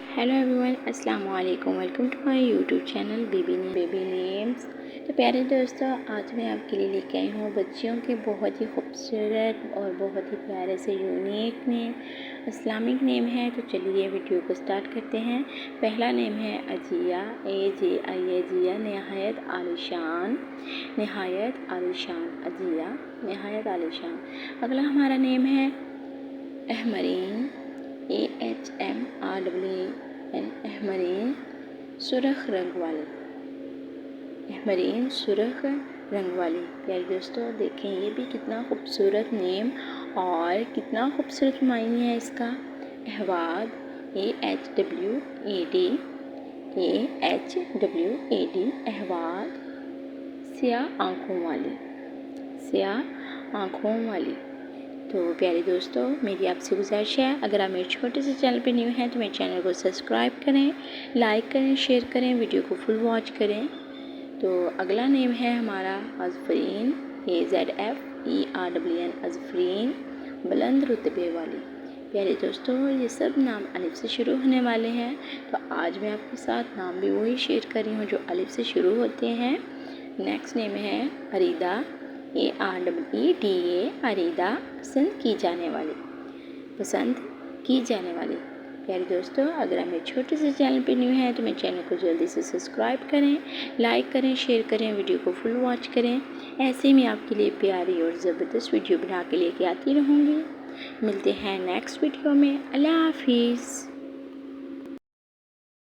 Hello everyone, अस्सलाम वालेकुम। Welcome to my YouTube channel baby names. तो प्यारे दोस्तों, आज मैं आपके लिए लेके आई हूँ बच्चियों के बहुत ही खूबसूरत और बहुत ही प्यारे से यूनिक नेम, इस्लामिक नेम है। तो चलिए वीडियो को स्टार्ट करते हैं। पहला नेम है अजिया, AJIA, जिया, नहायत आलिशान, नहायत आलिशान, अजिया नहायत आलिशान। अगला हमारा नेम है अहमरीन, AHMREEN, अहमरीन, सुरख रंग वाली, अहमरीन सुरख रंग वाली। प्यारे दोस्तों देखें, ये भी कितना खूबसूरत नेम और कितना खूबसूरत मायने है इसका। अहवाद, AHWAD, अहवाद, स्याह आँखों वाली, स्याह आँखों वाली। तो प्यारे दोस्तों, मेरी आपसे गुजारिश है, अगर आप मेरे छोटे से चैनल पे न्यू हैं तो मेरे चैनल को सब्सक्राइब करें, लाइक करें, शेयर करें, वीडियो को फुल वॉच करें। तो अगला नेम है हमारा अज़फ़रीन, AZFERWN, अज़फ़रीन, बुलंद रुतबे वाली। प्यारे दोस्तों, ये सब नाम अलिफ से शुरू होने वाले हैं। तो आज मैं आपके साथ नाम भी वही शेयर कर रही हूँ जो अलिफ से शुरू होते हैं। नेक्स्ट नेम है अरीदा, AREEDA, अरीदा, पसंद की जाने वाली, पसंद की जाने वाली। प्यारे दोस्तों, अगर आप मेरे छोटे से चैनल पे न्यू हैं तो मेरे चैनल को जल्दी से सब्सक्राइब करें, लाइक करें, शेयर करें, वीडियो को फुल वॉच करें। ऐसे ही मैं आपके लिए प्यारी और ज़बरदस्त वीडियो बना के लेके आती रहूँगी। मिलते हैं नेक्स्ट वीडियो में। अल्लाह हाफिज़।